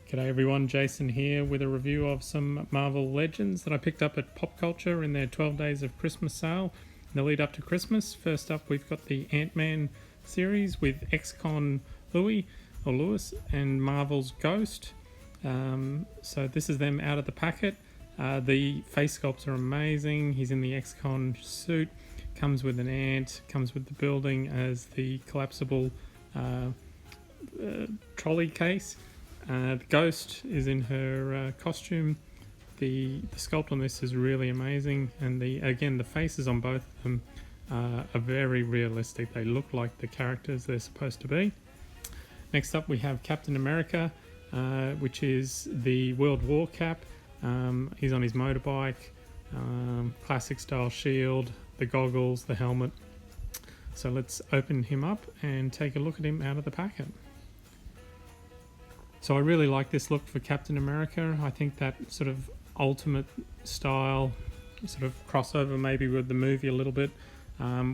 G'day everyone, Jason here with a review of some Marvel Legends that I picked up at Popcultcha in their 12 Days of Christmas sale in the lead up to Christmas. First up, we've got the Ant-Man series with ex-con Lewis and Marvel's Ghost. So this is them out of the packet. The face sculpts are amazing. He's in the ex-con suit, comes with an ant, comes with the building as the collapsible trolley case. The Ghost is in her costume. The sculpt on this is really amazing, and the faces on both of them are very realistic. They look like the characters they're supposed to be. Next up we have Captain America, which is the World War Cap. He's on his motorbike, classic style shield, the goggles, the helmet. So let's open him up and take a look at him out of the packet. So I really like this look for Captain America. I think that sort of ultimate style, sort of crossover maybe with the movie a little bit,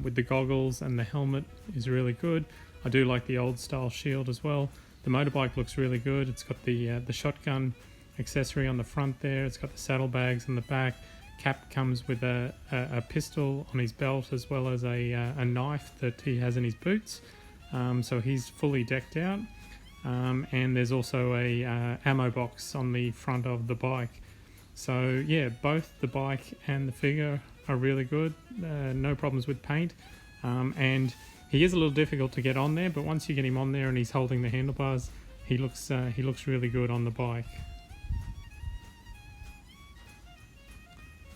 with the goggles and the helmet is really good. I do like the old style shield as well. The motorbike looks really good. It's got the shotgun accessory on the front there. It's got the saddlebags on the back. Cap comes with a pistol on his belt as well as a knife that he has in his boots. So he's fully decked out. And there's also a ammo box on the front of the bike. So yeah, both the bike and the figure are really good. No problems with paint. And he is a little difficult to get on there, but once you get him on there and he's holding the handlebars, he looks really good on the bike.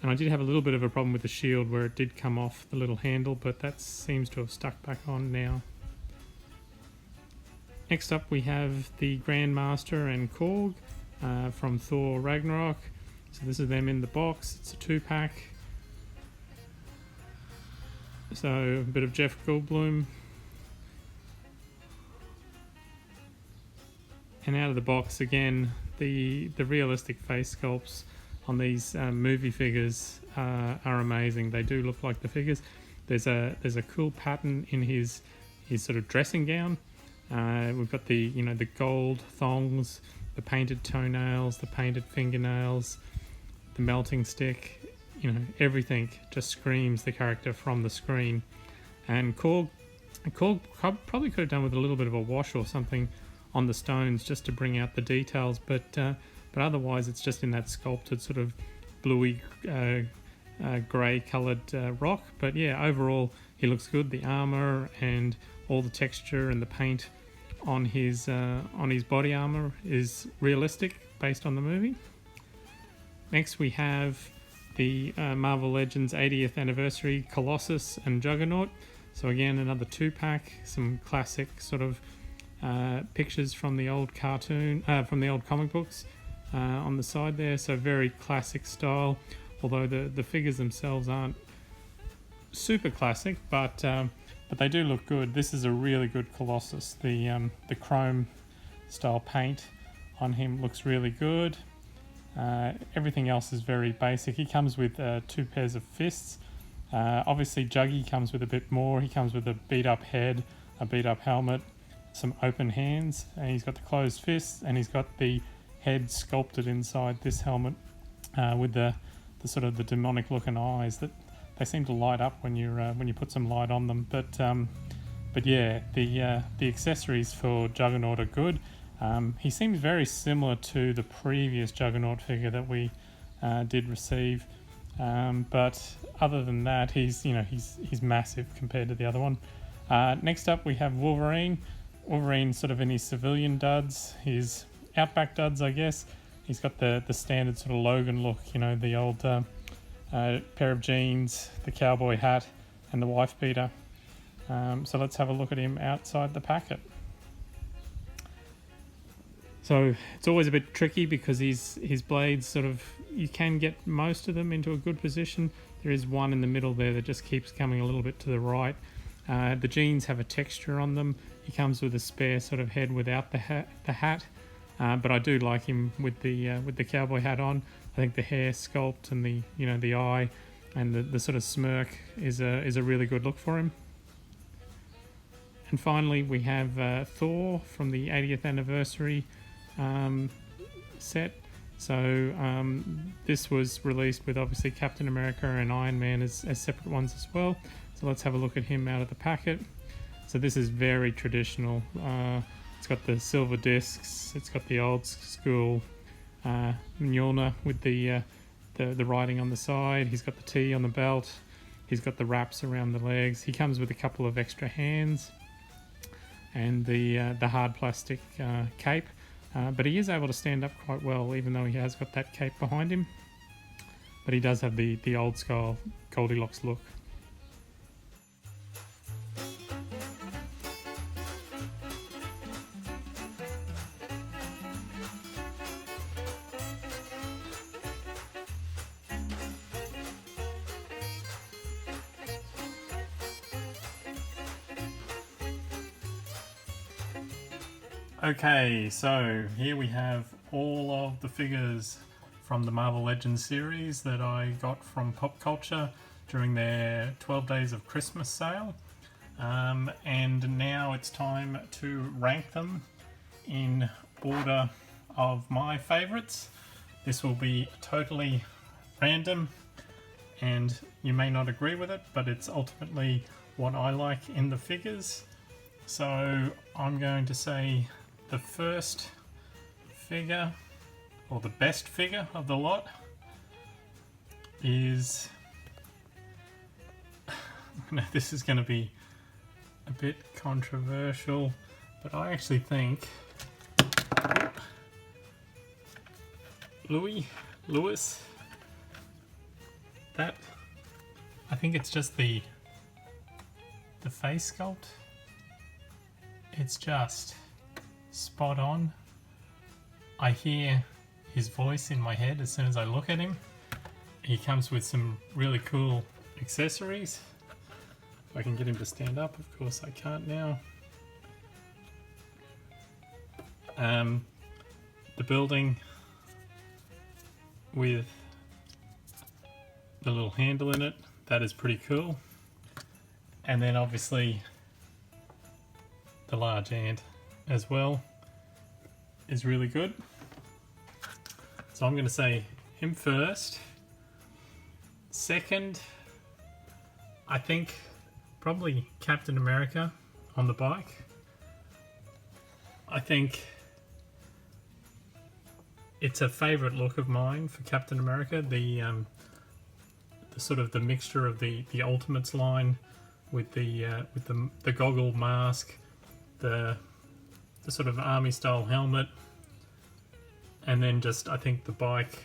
And I did have a little bit of a problem with the shield where it did come off the little handle, but that seems to have stuck back on now. Next up we have the Grandmaster and Korg from Thor Ragnarok. So this is them in the box. It's a 2-pack. So a bit of Jeff Goldblum. And out of the box again, the realistic face sculpts on these movie figures are amazing. They do look like the figures. There's a cool pattern in his sort of dressing gown. We've got the gold thongs, the painted toenails, the painted fingernails, the melting stick. Everything just screams the character from the screen. And Korg probably could have done with a little bit of a wash or something on the stones just to bring out the details, but otherwise it's just in that sculpted sort of bluey grey coloured rock. But yeah, overall he looks good. The armour and all the texture and the paint on his body armor is realistic based on the movie. Next we have the Marvel Legends 80th anniversary Colossus and Juggernaut. So again, another 2-pack, some classic sort of pictures from the old from the old comic books on the side there. So very classic style, although the figures themselves aren't super classic, but they do look good. This is a really good Colossus. The chrome style paint on him looks really good. Everything else is very basic. He comes with 2 pairs of fists. Obviously Juggy comes with a bit more. He comes with a beat up head, a beat up helmet, some open hands, and he's got the closed fists, and he's got the head sculpted inside this helmet with the sort of the demonic looking eyes that they seem to light up when you put some light on them. But yeah, the accessories for Juggernaut are good. He seems very similar to the previous Juggernaut figure that we did receive, but other than that, he's massive compared to the other one. Next up, we have Wolverine. Wolverine sort of in his civilian duds, his outback duds, I guess. He's got the standard sort of Logan look, the old pair of jeans, the cowboy hat, and the wife beater. So let's have a look at him outside the packet. So it's always a bit tricky because his blades sort of, you can get most of them into a good position. There is one in the middle there that just keeps coming a little bit to the right. The jeans have a texture on them. He comes with a spare sort of head without the hat. But I do like him with the cowboy hat on. I think the hair sculpt and the eye and the sort of smirk is a really good look for him. And finally, we have Thor from the 80th anniversary set. So this was released with obviously Captain America and Iron Man as separate ones as well. So let's have a look at him out of the packet. So this is very traditional. It's got the silver discs. It's got the old school Mjolnir with the writing on the side. He's got the T on the belt. He's got the wraps around the legs. He comes with a couple of extra hands and the hard plastic cape. But he is able to stand up quite well, even though he has got that cape behind him. But he does have the old school Goldilocks look. Okay, so here we have all of the figures from the Marvel Legends series that I got from Popcultcha during their 12 Days of Christmas sale. And now it's time to rank them in order of my favourites. This will be totally random and you may not agree with it, but it's ultimately what I like in the figures. So I'm going to say the first figure, or the best figure of the lot, is... this is going to be a bit controversial, but I actually think Lewis, that, I think it's just the face sculpt. It's just spot on. I hear his voice in my head as soon as I look at him. He comes with some really cool accessories. If I can get him to stand up, of course I can't now. The building with the little handle in it, that is pretty cool. And then obviously the large ant as well is really good. So I'm going to say him first. Second, I think probably Captain America on the bike. I think it's a favourite look of mine for Captain America. The sort of the mixture of the Ultimates line with the goggle mask, the sort of army style helmet, and then just I think the bike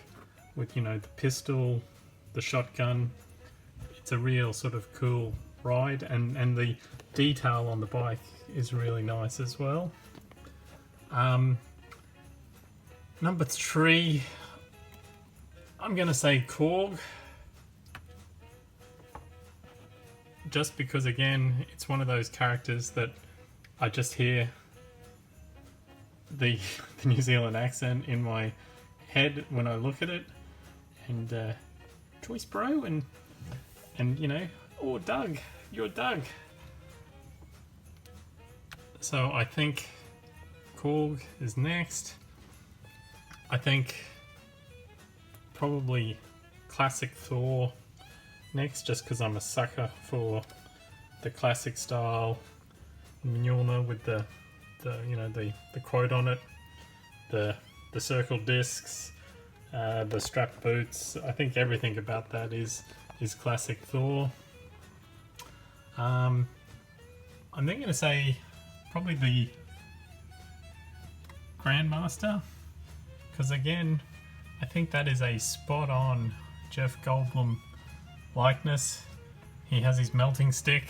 with, you know, the pistol, the shotgun. It's a real sort of cool ride, and the detail on the bike is really nice as well. Number 3, I'm gonna say Korg, just because again it's one of those characters that I just hear the New Zealand accent in my head when I look at it, and choice bro, and you know, oh Doug, you're Doug. So I think Korg is next. I think probably classic Thor next, just because I'm a sucker for the classic style Mjolnir with the you know, the quote on it, the circle discs, the strap boots. I think everything about that is classic Thor. I'm then going to say probably the Grandmaster, because again I think that is a spot on Jeff Goldblum likeness. He has his melting stick.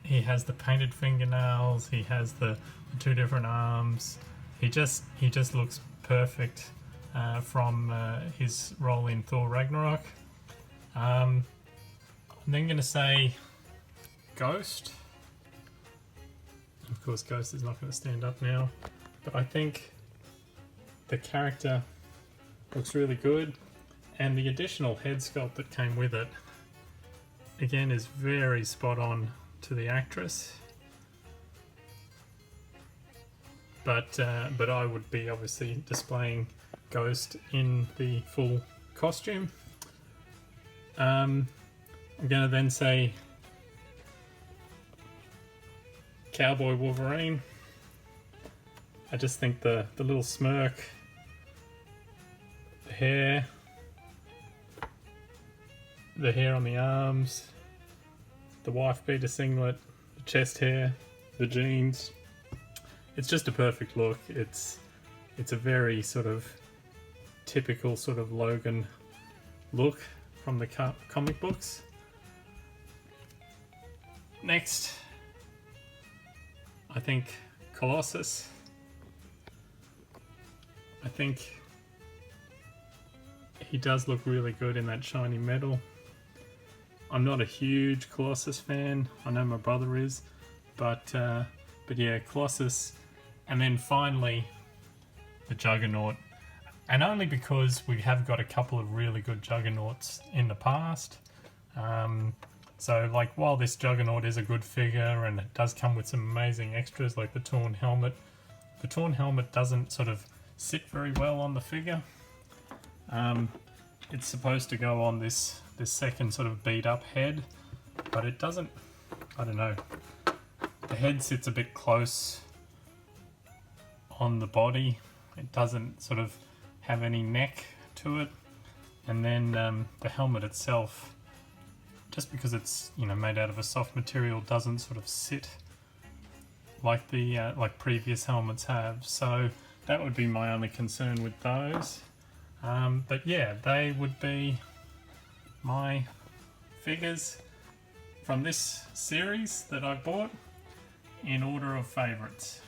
He has the painted fingernails. He has the 2 different arms. He just looks perfect from his role in Thor Ragnarok. I'm then going to say Ghost. Of course, Ghost is not going to stand up now, but I think the character looks really good, and the additional head sculpt that came with it again is very spot on to the actress. but I would be obviously displaying Ghost in the full costume. I'm gonna then say Cowboy Wolverine. I just think the little smirk, the hair on the arms, the wife beater singlet, the chest hair, the jeans. It's just a perfect look. It's a very sort of typical sort of Logan look from the comic books. Next, I think Colossus. I think he does look really good in that shiny metal. I'm not a huge Colossus fan. I know my brother is, but yeah, Colossus, and then finally the Juggernaut, and only because we have got a couple of really good Juggernauts in the past. So like, while this Juggernaut is a good figure and it does come with some amazing extras like the torn helmet, doesn't sort of sit very well on the figure. It's supposed to go on this second sort of beat up head, but it doesn't. I don't know. The head sits a bit close on the body. It doesn't sort of have any neck to it, and then the helmet itself, just because it's, you know, made out of a soft material, doesn't sort of sit like the like previous helmets have. So that would be my only concern with those. But yeah, they would be my figures from this series that I bought in order of favourites.